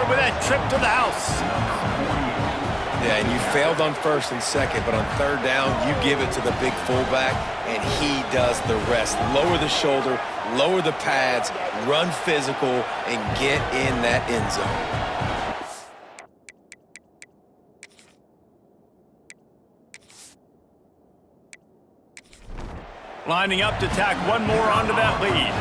with that trip to the house. Yeah, and you failed on first and second, but on third down, you give it to the big fullback, and he does the rest. Lower the shoulder, lower the pads, run physical, and get in that end zone. Lining up to tack one more onto that lead.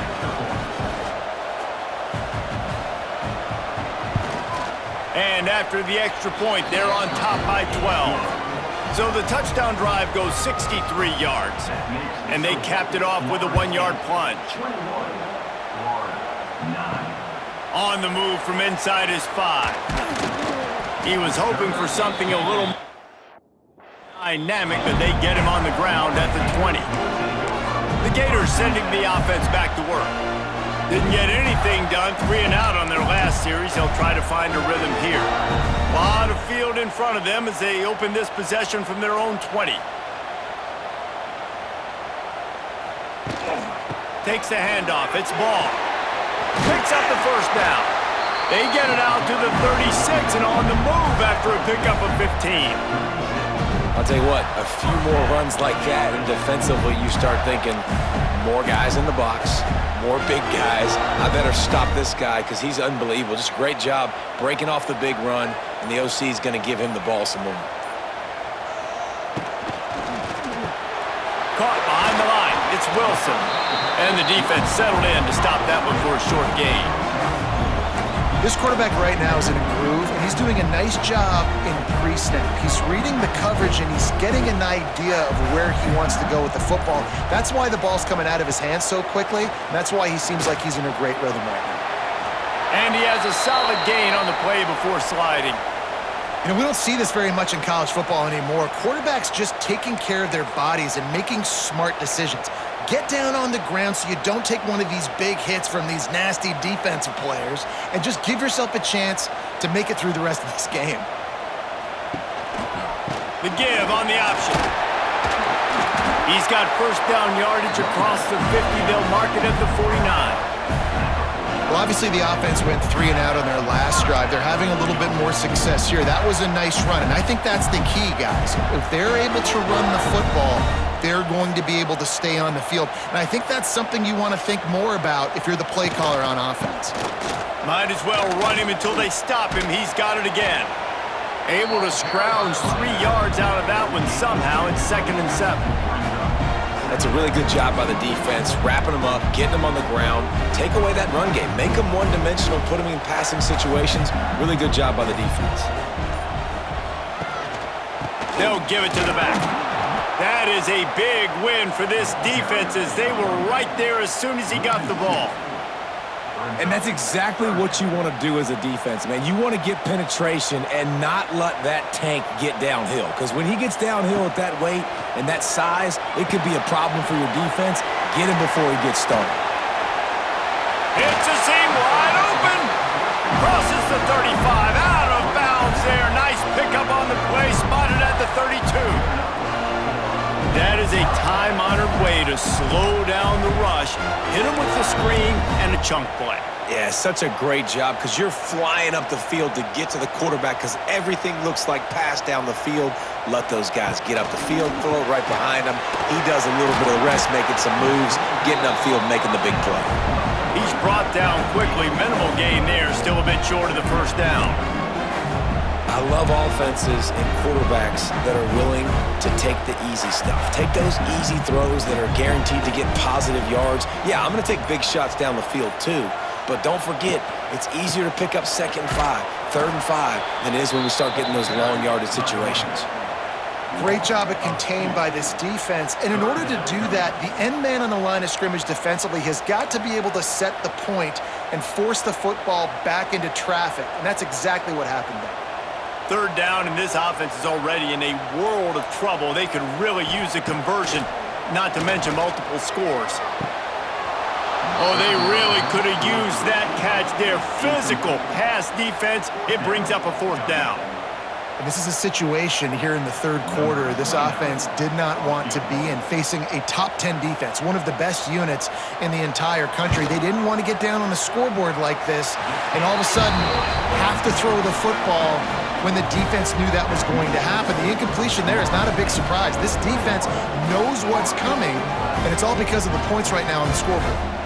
And after the extra point, they're on top by 12. So the touchdown drive goes 63 yards. And they capped it off with a 1-yard plunge. On the move from inside his 5. He was hoping for something a little dynamic, but they get him on the ground at the 20. The Gators sending the offense back to work. Didn't get anything done, 3 and out on their last series. They'll try to find a rhythm here. A lot of field in front of them as they open this possession from their own 20. Takes the handoff, it's ball. Picks up the first down. They get it out to the 36 and on the move after a pickup of 15. I'll tell you what, a few more runs like that, and defensively you start thinking, more guys in the box, more big guys. I better stop this guy because he's unbelievable. Just a great job breaking off the big run, and the OC is going to give him the ball some more. Caught behind the line, it's Wilson. And the defense settled in to stop that one for a short gain. This quarterback right now is in a groove, and he's doing a nice job in pre-snap. He's reading the coverage, and he's getting an idea of where he wants to go with the football. That's why the ball's coming out of his hands so quickly, and that's why he seems like he's in a great rhythm right now. And he has a solid gain on the play before sliding. You know, we don't see this very much in college football anymore. Quarterbacks just taking care of their bodies and making smart decisions. Get down on the ground so you don't take one of these big hits from these nasty defensive players and just give yourself a chance to make it through the rest of this game. The give on the option. He's got first down yardage across the 50. They'll mark it at the 49. Well, obviously the offense went 3 and out on their last drive. They're having a little bit more success here. That was a nice run, and I think that's the key, guys. If they're able to run the football, they're going to be able to stay on the field. And I think that's something you want to think more about if you're the play caller on offense. Might as well run him until they stop him. He's got it again. Able to scrounge 3 yards out of that one somehow. It's 2nd and 7. That's a really good job by the defense, wrapping them up, getting them on the ground, take away that run game, make them one-dimensional, put them in passing situations. Really good job by the defense. They'll give it to the back. That is a big win for this defense as they were right there as soon as he got the ball. And that's exactly what you want to do as a defense, man. You want to get penetration and not let that tank get downhill. Because when he gets downhill at that weight and that size, it could be a problem for your defense. Get him before he gets started. It's a seam wide open. Crosses the 35. Out of bounds there. Nice pickup on the play. Spotted at the 32. That is a time-honored way to slow down the rush, hit him with the screen, and a chunk play. Yeah, such a great job because you're flying up the field to get to the quarterback because everything looks like pass down the field. Let those guys get up the field, throw it right behind him. He does a little bit of the rest, making some moves, getting upfield, making the big play. He's brought down quickly. Minimal gain there, still a bit short of the first down. I love offenses and quarterbacks that are willing to take the easy stuff. Take those easy throws that are guaranteed to get positive yards. Yeah, I'm going to take big shots down the field too, but don't forget, it's easier to pick up 2nd and 5, 3rd and 5 than it is when we start getting those long yardage situations. Great job of contained by this defense. And in order to do that, the end man on the line of scrimmage defensively has got to be able to set the point and force the football back into traffic. And that's exactly what happened there. 3rd down, and this offense is already in a world of trouble. They could really use a conversion, not to mention multiple scores. Oh, they really could have used that catch there. Physical pass defense. It brings up a 4th down. And this is a situation here in the third quarter this offense did not want to be in, facing a top 10 defense, one of the best units in the entire country. They didn't want to get down on the scoreboard like this and all of a sudden have to throw the football when the defense knew that was going to happen. The incompletion there is not a big surprise. This defense knows what's coming, and it's all because of the points right now on the scoreboard.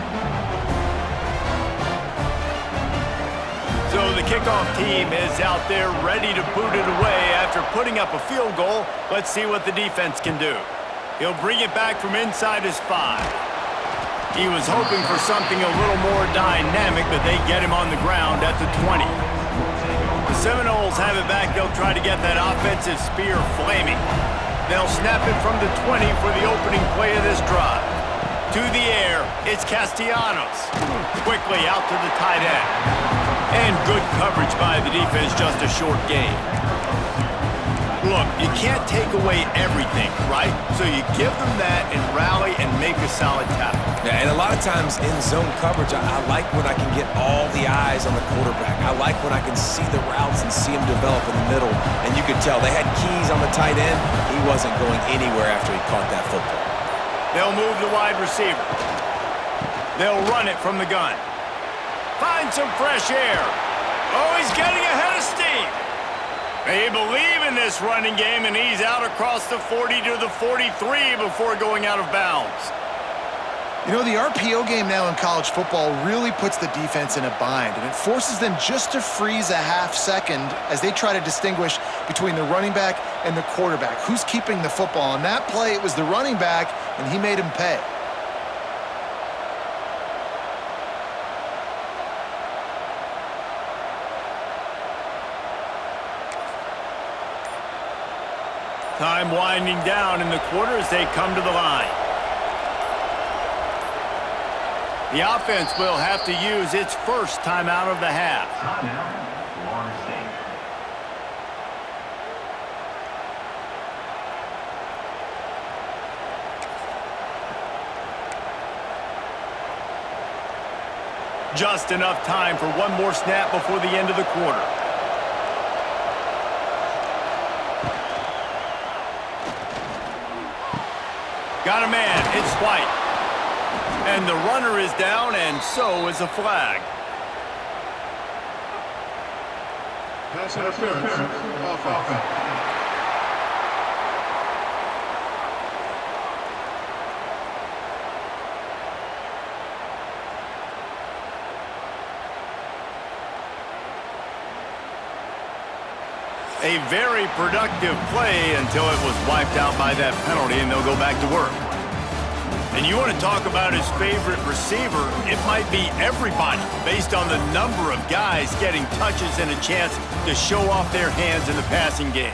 So the kickoff team is out there ready to boot it away after putting up a field goal. Let's see what the defense can do. He'll bring it back from inside his 5. He was hoping for something a little more dynamic, but they get him on the ground at the 20. The Seminoles have it back. They'll try to get that offensive spear flaming. They'll snap it from the 20 for the opening play of this drive. To the air, it's Castellanos. Quickly out to the tight end. And good coverage by the defense, just a short gain. Look, you can't take away everything, right? So you give them that and rally and make a solid tackle. Yeah, and a lot of times in zone coverage, I like when I can get all the eyes on the quarterback. I like when I can see the routes and see him develop in the middle. And you could tell they had keys on the tight end. He wasn't going anywhere after he caught that football. They'll move the wide receiver. They'll run it from the gun. Find some fresh air. Oh, he's getting ahead of steam. They believe in this running game, and he's out across the 40 to the 43 before going out of bounds. You know, the RPO game now in college football really puts the defense in a bind, and it forces them just to freeze a half second as they try to distinguish between the running back and the quarterback. Who's keeping the football? On that play, it was the running back, and he made him pay. Time winding down in the quarter as they come to the line. The offense will have to use its first timeout of the half. Just enough time for one more snap before the end of the quarter. Got a man, it's White. And the runner is down, and so is a flag. Pass interference. Offense. A very productive play until it was wiped out by that penalty, and they'll go back to work. And you want to talk about his favorite receiver, it might be everybody based on the number of guys getting touches and a chance to show off their hands in the passing game.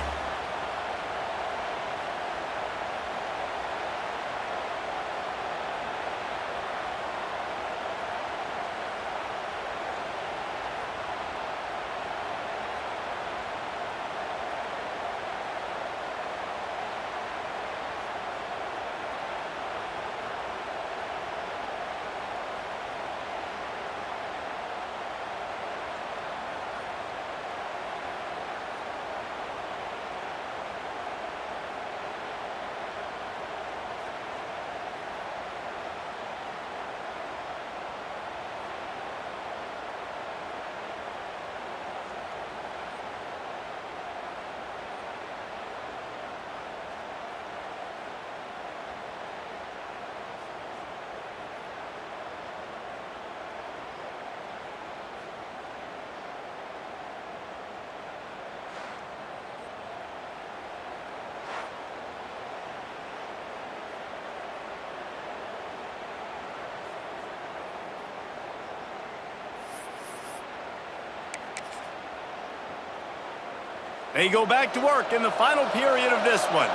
They go back to work in the final period of this one.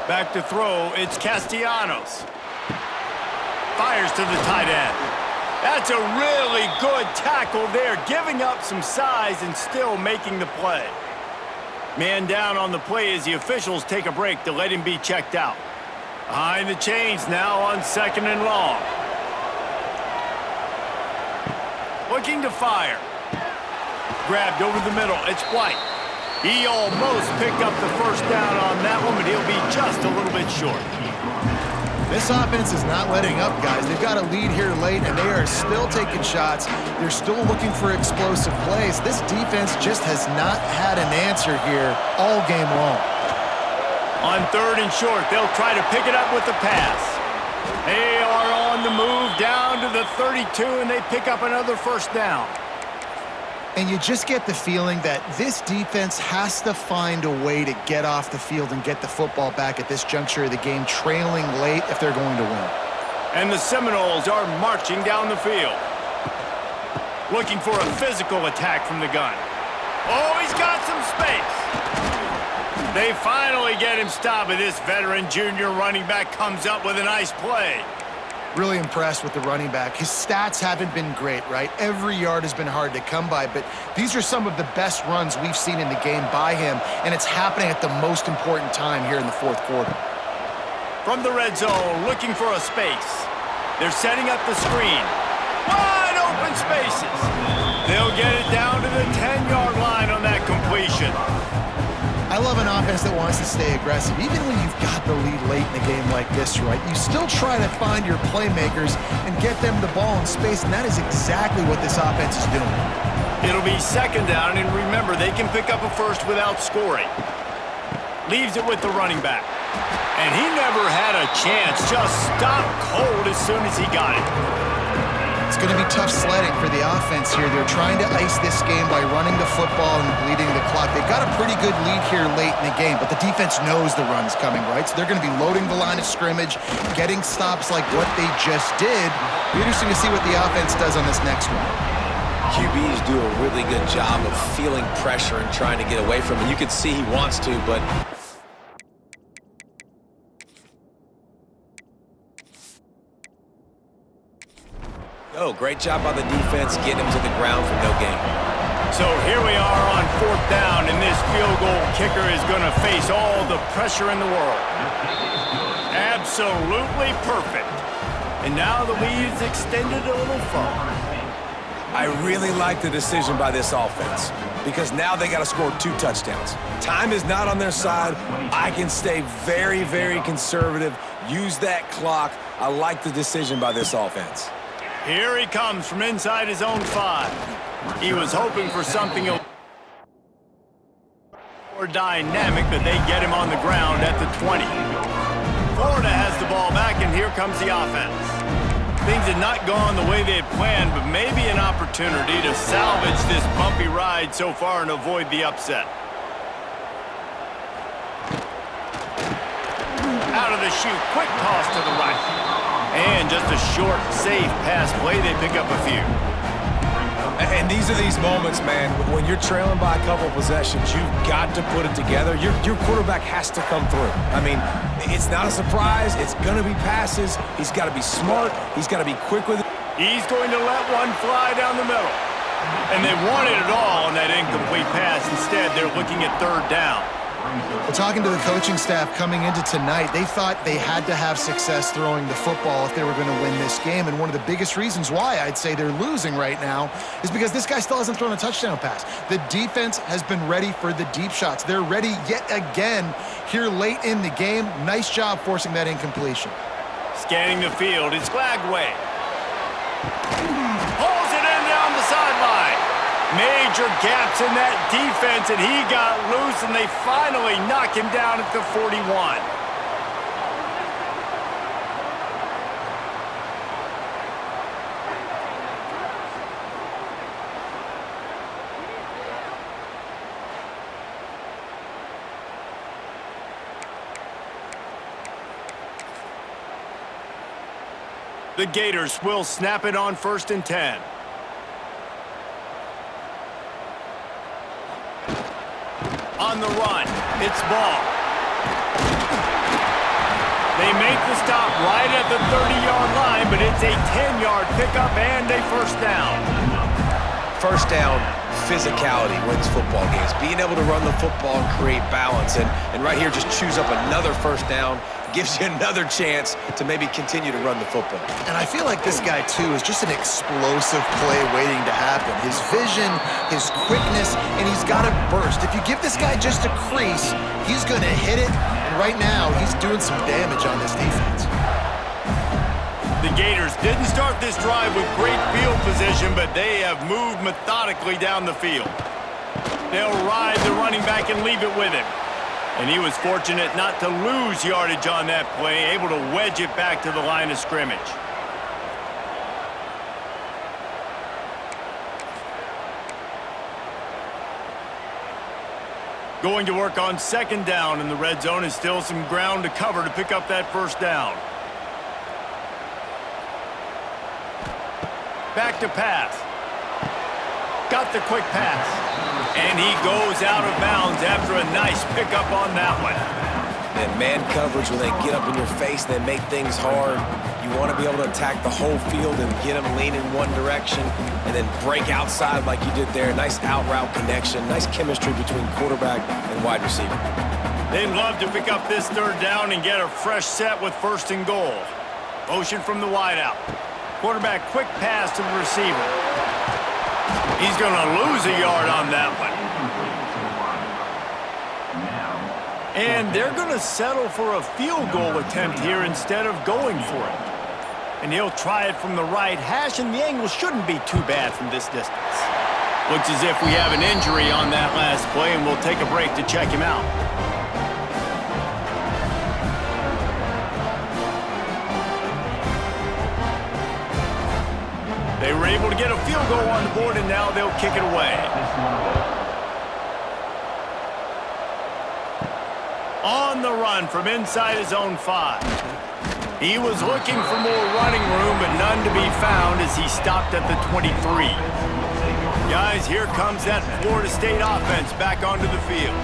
Back to throw, it's Castellanos. Fires to the tight end. That's a really good tackle there, giving up some size and still making the play. Man down on the play as the officials take a break to let him be checked out. Behind the chains now on 2nd and long. Looking to fire. Grabbed over the middle. It's White. He almost picked up the first down on that one, but he'll be just a little bit short. This offense is not letting up, guys. They've got a lead here late, and they are still taking shots. They're still looking for explosive plays. This defense just has not had an answer here all game long. On 3rd and short, they'll try to pick it up with the pass. They are on the move down to the 32, and they pick up another first down. And you just get the feeling that this defense has to find a way to get off the field and get the football back at this juncture of the game, trailing late if they're going to win. And the Seminoles are marching down the field. Looking for a physical attack from the gun. Oh, he's got some space. They finally get him stopped, but this veteran junior running back comes up with a nice play. Really impressed with the running back. His stats haven't been great, right? Every yard has been hard to come by, but these are some of the best runs we've seen in the game by him, and it's happening at the most important time here in the 4th quarter. From the red zone, looking for a space. They're setting up the screen. Wide open spaces. They'll get it down to the 10-yard line on that completion. I love an offense that wants to stay aggressive. Even when you've got the lead late in a game like this, right, you still try to find your playmakers and get them the ball in space, and that is exactly what this offense is doing. It'll be 2nd down, and remember, they can pick up a first without scoring. Leaves it with the running back. And he never had a chance. Just stopped cold as soon as he got it. It's going to be tough sledding for the offense here. They're trying to ice this game by running the football and bleeding the clock. They've got a pretty good lead here late in the game, but the defense knows the run's coming, right? So they're going to be loading the line of scrimmage, getting stops like what they just did. Be interesting to see what the offense does on this next one. QBs do a really good job of feeling pressure and trying to get away from it. You can see he wants to, but oh, great job by the defense getting him to the ground for no gain. So here we are on 4th down, and this field goal kicker is going to face all the pressure in the world. Absolutely perfect. And now the lead is extended a little further. I really like the decision by this offense because now they got to score 2 touchdowns. Time is not on their side. I can stay very, very conservative, use that clock. I like the decision by this offense. Here he comes from inside his own 5. He was hoping for something more dynamic, but they get him on the ground at the 20. Florida has the ball back, and here comes the offense. Things had not gone the way they had planned, but maybe an opportunity to salvage this bumpy ride so far and avoid the upset. Out of the chute, quick toss to the right. And just a short, safe pass play, they pick up a few. And these are these moments, man, when you're trailing by a couple possessions, you've got to put it together. Your quarterback has to come through. I mean, it's not a surprise. It's going to be passes. He's got to be smart. He's got to be quick with it. He's going to let one fly down the middle. And they wanted it all on that incomplete pass. Instead, they're looking at 3rd down. Well, talking to the coaching staff coming into tonight, they thought they had to have success throwing the football if they were going to win this game. And one of the biggest reasons why I'd say they're losing right now is because this guy still hasn't thrown a touchdown pass. The defense has been ready for the deep shots. They're ready yet again here late in the game. Nice job forcing that incompletion. Scanning the field, it's Glagway. Pulls it in down the sideline. Major gaps in that defense, and he got loose, and they finally knock him down at the 41. The Gators will snap it on 1st and 10. On the run, it's Ball. They make the stop right at the 30-yard line, but it's a 10-yard pickup and a first down. First down, physicality wins football games. Being able to run the football and create balance. And right here, just choose up another first down gives you another chance to maybe continue to run the football. And I feel like this guy, too, is just an explosive play waiting to happen. His vision, his quickness, and he's got a burst. If you give this guy just a crease, he's going to hit it. And right now, he's doing some damage on this defense. The Gators didn't start this drive with great field position, but they have moved methodically down the field. They'll ride the running back and leave it with him. And he was fortunate not to lose yardage on that play, able to wedge it back to the line of scrimmage. Going to work on second down in the red zone, and still some ground to cover to pick up that first down. Back to pass. Got the quick pass. And he goes out of bounds after a nice pickup on that one. And man coverage, when they get up in your face, they make things hard. You want to be able to attack the whole field and get them leaning one direction and then break outside like you did there. Nice out route connection. Nice chemistry between quarterback and wide receiver. They'd love to pick up this third down and get a fresh set with first and goal. Motion from the wideout. Quarterback quick pass to the receiver. He's going to lose a yard on that one. And they're going to settle for a field goal attempt here instead of going for it. And he'll try it from the right hash, and the angle shouldn't be too bad from this distance. Looks as if we have an injury on that last play, and we'll take a break to check him out. They were able to get a field goal on the board, and now they'll kick it away. On the run from inside his own 5. He was looking for more running room, but none to be found as he stopped at the 23. Guys, here comes that Florida State offense back onto the field.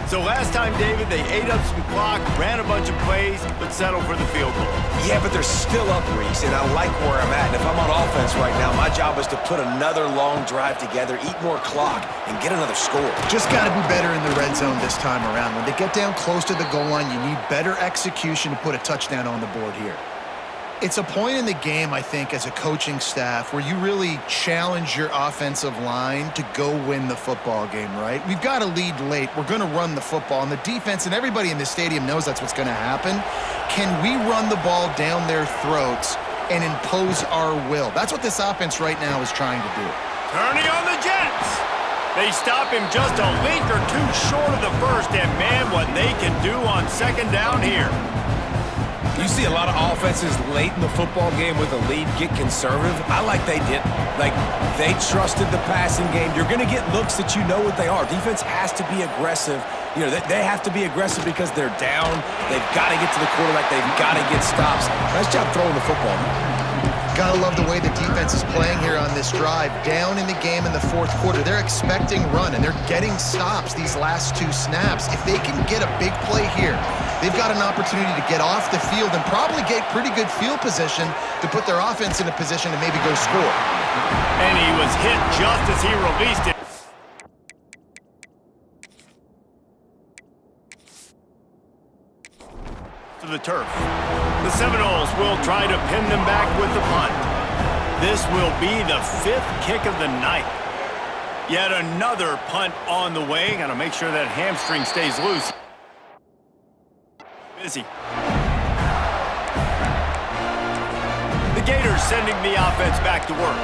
So last time, David, they ate up some clock, ran a bunch of plays, but settled for the field goal. Yeah, but they're still up, Reese, and I like where I'm at. And if I'm on offense right now, my job is to put another long drive together, eat more clock, and get another score. Just got to be better in the red zone this time around. When they get down close to the goal line, you need better execution to put a touchdown on the board here. It's a point in the game, I think, as a coaching staff where you really challenge your offensive line to go win the football game, right? We've got to lead late. We're going to run the football. And the defense and everybody in the stadium knows that's what's going to happen. Can we run the ball down their throats and impose our will? That's what this offense right now is trying to do. Turning on the Jets. They stop him just a length or two short of the first. And, man, what they can do on second down here. You see a lot of offenses late in the football game with a lead get conservative. I like they didn't. Like, they trusted the passing game. You're going to get looks that you know what they are. Defense has to be aggressive. You know, they have to be aggressive because they're down. They've got to get to the quarterback. They've got to get stops. Nice job throwing the football. Gotta love the way the defense is playing here on this drive. Down in the game in the fourth quarter. They're expecting run, and they're getting stops these last 2 snaps. If they can get a big play here, they've got an opportunity to get off the field and probably get pretty good field position to put their offense in a position to maybe go score. And he was hit just as he released it. To the turf. The Seminoles will try to pin them back with the punt. This will be the 5th kick of the night. Yet another punt on the way. Got to make sure that hamstring stays loose. Busy. The Gators sending the offense back to work.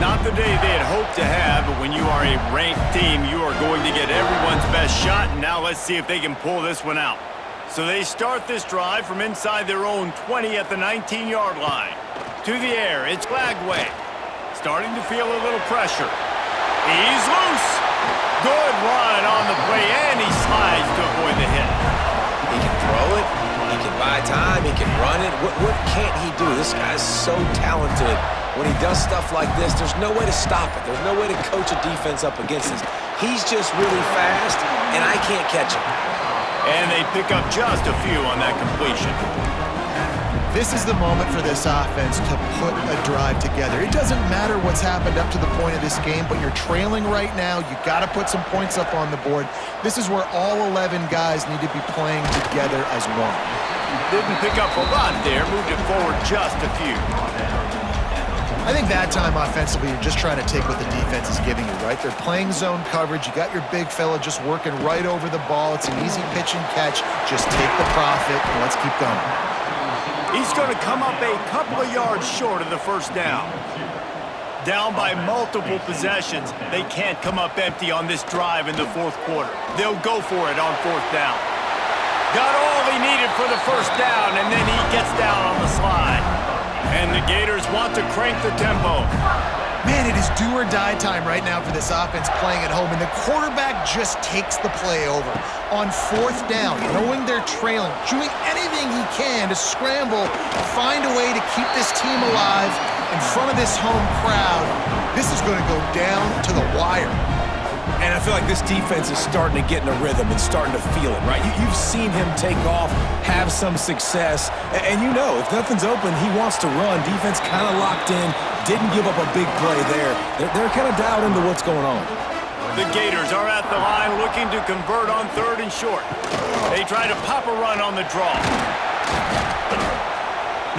Not the day they had hoped to have, but when you are a ranked team, you are going to get everyone's best shot. And now let's see if they can pull this one out. So they start this drive from inside their own 20 at the 19-yard line. To the air, it's Glagway. Starting to feel a little pressure. He's loose. Good run on the play, and he slides to avoid the hit. He can throw it. He can buy time. He can run it. What can't he do? This guy's so talented. When he does stuff like this, there's no way to stop it. There's no way to coach a defense up against this. He's just really fast, and I can't catch him. And they pick up just a few on that completion. This is the moment for this offense to put a drive together. It doesn't matter what's happened up to the point of this game, but you're trailing right now. You got to put some points up on the board. This is where all 11 guys need to be playing together as one. Didn't pick up a lot there, moved it forward just a few. I think that time offensively, you're just trying to take what the defense is giving you, right? They're playing zone coverage. You got your big fella just working right over the ball. It's an easy pitch and catch. Just take the profit and let's keep going. He's going to come up a couple of yards short of the first down. Down by multiple possessions, they can't come up empty on this drive in the fourth quarter. They'll go for it on fourth down. Got all he needed for the first down, and then he gets down on the slide. And the Gators want to crank the tempo. Man, it is do or die time right now for this offense playing at home, and the quarterback just takes the play over. On fourth down, knowing they're trailing, doing anything he can to scramble, find a way to keep this team alive in front of this home crowd. This is going to go down to the wire. And I feel like this defense is starting to get in a rhythm and starting to feel it, right? You've seen him take off, have some success, and you know, if nothing's open, he wants to run. Defense kind of locked in, didn't give up a big play there. They're kind of dialed into what's going on. The Gators are at the line looking to convert on third and short. They try to pop a run on the draw.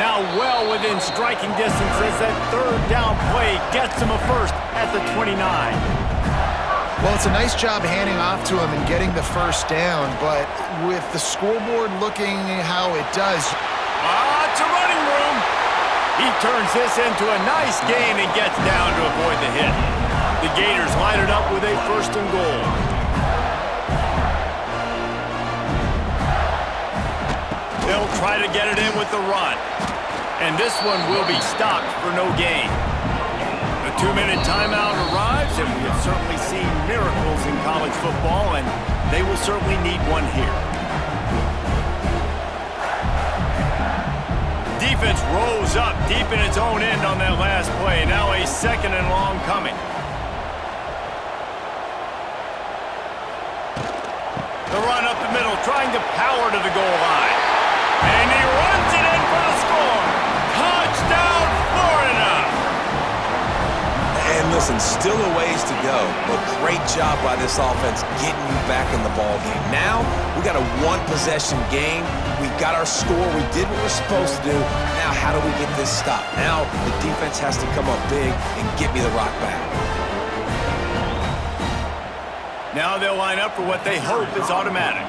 Now well within striking distance as that third down play gets them a first at the 29. Well, it's a nice job handing off to him and getting the first down, but with the scoreboard looking how it does. It's a running room. He turns this into a nice gain and gets down to avoid the hit. The Gators line it up with a first and goal. They'll try to get it in with the run. And this one will be stopped for no gain. A 2-minute timeout arrives, and we have certainly seen miracles in college football, and they will certainly need one here. Defense rose up deep in its own end on that last play. Now a second and long coming. The run up the middle, trying to power to the goal line. And he runs it in for the score. Touchdown, Florida! And listen, still a ways to go, but great job by this offense getting you back in the ball game. Now, we got a one-possession game. We got our score. We did what we're supposed to do. Now, how do we get this stopped? Now, the defense has to come up big and get me the rock back. Now they'll line up for what they hope is automatic.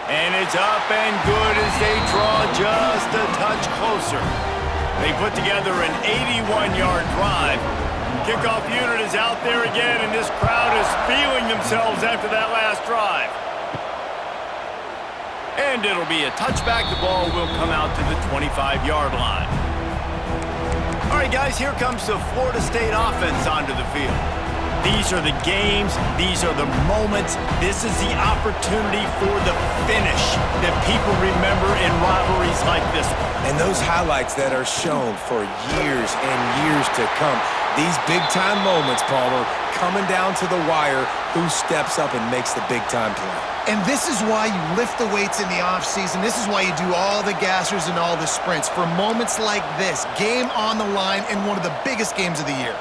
And it's up and good as they draw just a touch closer. They put together an 81-yard drive. Kickoff unit is out there again, and this crowd is feeling themselves after that last drive. And it'll be a touchback. The ball will come out to the 25-yard line. All right, guys, here comes the Florida State offense onto the field. These are the games. These are the moments. This is the opportunity for the finish that people remember in rivalries like this one. And those highlights that are shown for years and years to come. These big-time moments, Palmer, coming down to the wire, who steps up and makes the big-time play. And this is why you lift the weights in the offseason. This is why you do all the gassers and all the sprints. For moments like this, game on the line in one of the biggest games of the year.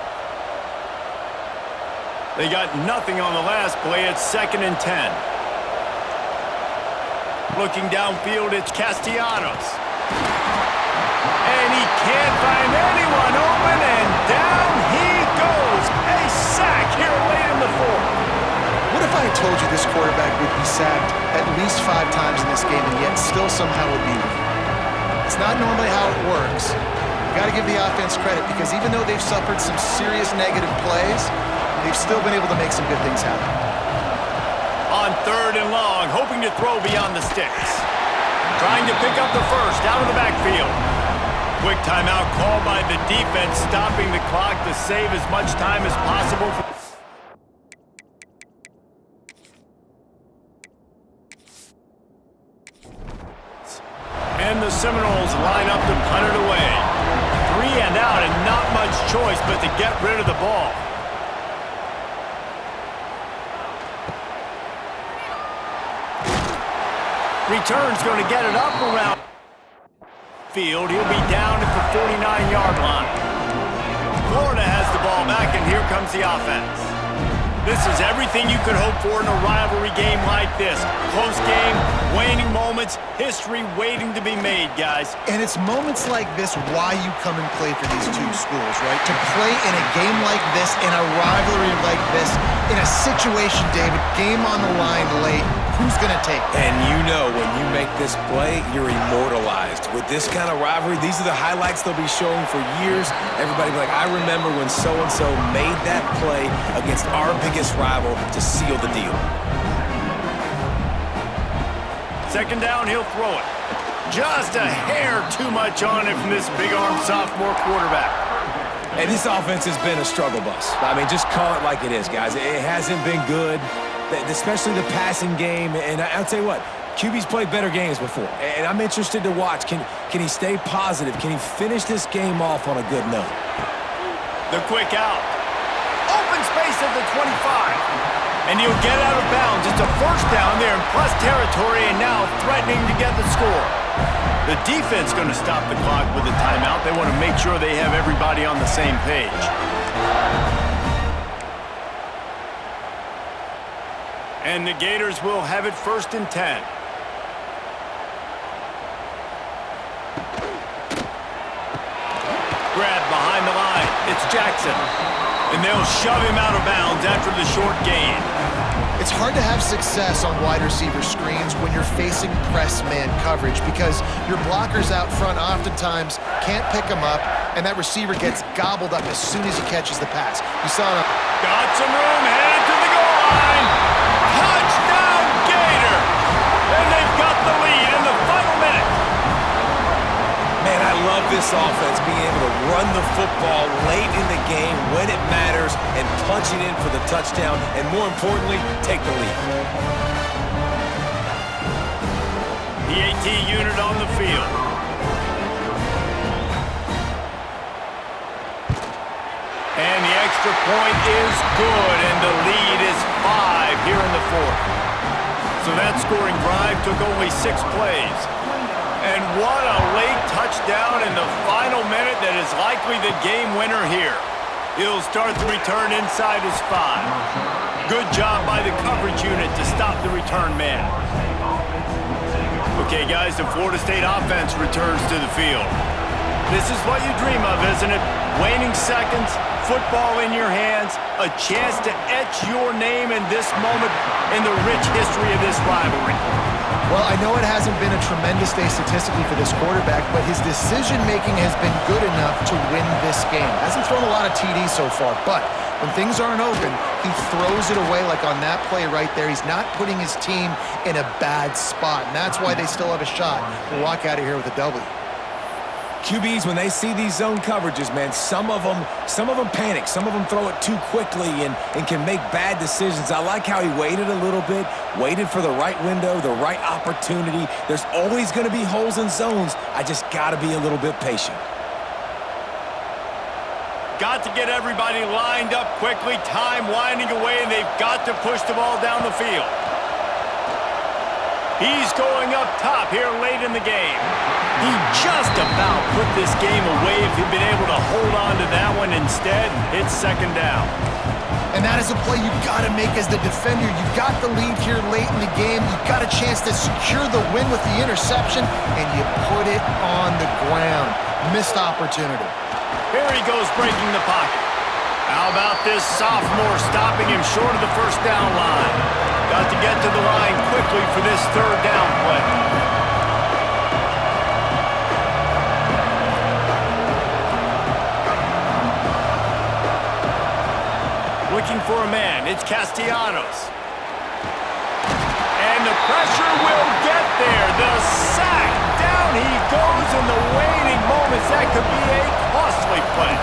They got nothing on the last play. It's 2nd and 10. Looking downfield, it's Castellanos. And he can't find anyone open, and down he goes. A sack here late in the fourth. What if I had told you this quarterback would be sacked at least 5 times in this game and yet still somehow would be winning? It's not normally how it works. You got to give the offense credit because even though they've suffered some serious negative plays, they've still been able to make some good things happen. On 3rd and long, hoping to throw beyond the sticks. Trying to pick up the first out of the backfield. Quick timeout called by the defense, stopping the clock to save as much time as possible. And the Seminoles line up to punt it away. 3 and out and not much choice but to get rid of the ball. Return's going to get it up around field. He'll be down at the 49-yard line. Florida has the ball back, and here comes the offense. This is everything you could hope for in a rivalry game like this. Close game, waning moments, history waiting to be made, guys. And it's moments like this why you come and play for these two schools, right? To play in a game like this, in a rivalry like this, in a situation, David, game on the line late, who's going to take it? And you know when you make this play, you're immortalized. With this kind of rivalry, these are the highlights they'll be showing for years. Everybody will be like, I remember when so-and-so made that play against our biggest rival to seal the deal. Second down, he'll throw it. Just a hair too much on it from this big-armed sophomore quarterback. And this offense has been a struggle bus. I mean, just call it like it is, guys. It hasn't been good, especially the passing game. And I'll tell you what, QB's played better games before. And I'm interested to watch. Can he stay positive? Can he finish this game off on a good note? The quick out. Open space at the 25. And he'll get out of bounds. It's a first down there in plus territory and now threatening to get the score. The defense going to stop the clock with a timeout. They want to make sure they have everybody on the same page. And the Gators will have it 1st and 10. Grab behind the line. It's Jackson. And they'll shove him out of bounds after the short gain. It's hard to have success on wide receiver screens when you're facing press man coverage because your blockers out front oftentimes can't pick them up, and that receiver gets gobbled up as soon as he catches the pass. You saw him. Got some room, headed to the goal line. Touchdown, Gator! And they've got the lead in the final minute. Man, I love this offense being able to run the football late in the game when it matters and punching in for the touchdown and, more importantly, take the lead. PAT unit on the field. And the extra point is good, and the lead is 5 here in the 4th. So that scoring drive took only 6 plays. And what a late touchdown in the final minute that is likely the game winner here. He'll start the return inside his 5. Good job by the coverage unit to stop the return man. Okay, guys, the Florida State offense returns to the field. This is what you dream of, isn't it? Waning seconds, football in your hands, a chance to etch your name in this moment in the rich history of this rivalry. Well, I know it hasn't been a tremendous day statistically for this quarterback, but his decision-making has been good enough to win this game. Hasn't thrown a lot of TDs so far, but when things aren't open, he throws it away like on that play right there. He's not putting his team in a bad spot, and that's why they still have a shot to walk out of here with a W. QBs, when they see these zone coverages, man, some of them panic. Some of them throw it too quickly and can make bad decisions. I like how he waited a little bit, waited for the right window, the right opportunity. There's always going to be holes in zones. I just got to be a little bit patient. Got to get everybody lined up quickly. Time winding away, and they've got to push the ball down the field. He's going up top here late in the game. He just about put this game away if he'd been able to hold on to that one. Instead, it's 2nd down. And that is a play you've got to make as the defender. You've got the lead here late in the game. You've got a chance to secure the win with the interception, and you put it on the ground. Missed opportunity. Here he goes breaking the pocket. How about this sophomore stopping him short of the 1st down line? Got to get to the line quickly for this 3rd down play. Looking for a man, it's Castellanos. And the pressure will get there. The sack, down he goes in the waning moments. That could be a costly play.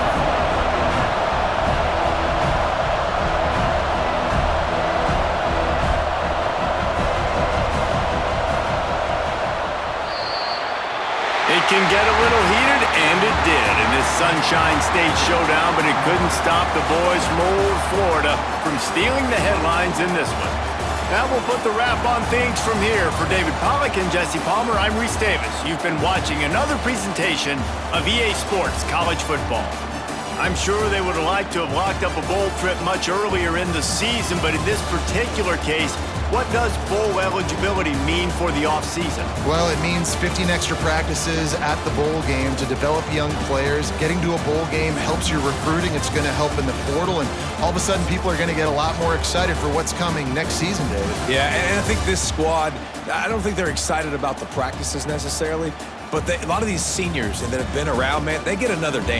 It can get a little heated, and it did in this Sunshine State showdown, but it couldn't stop the boys from old Florida from stealing the headlines in this one. That will put the wrap on things from here. For David Pollack and Jesse Palmer, I'm Reese Davis. You've been watching another presentation of EA Sports College Football. I'm sure they would have liked to have locked up a bowl trip much earlier in the season, but in this particular case, what does bowl eligibility mean for the offseason? Well, it means 15 extra practices at the bowl game to develop young players. Getting to a bowl game helps your recruiting. It's going to help in the portal, and all of a sudden people are going to get a lot more excited for what's coming next season, David. Yeah, and I think this squad, I don't think they're excited about the practices necessarily, but a lot of these seniors that have been around, man, they get another day.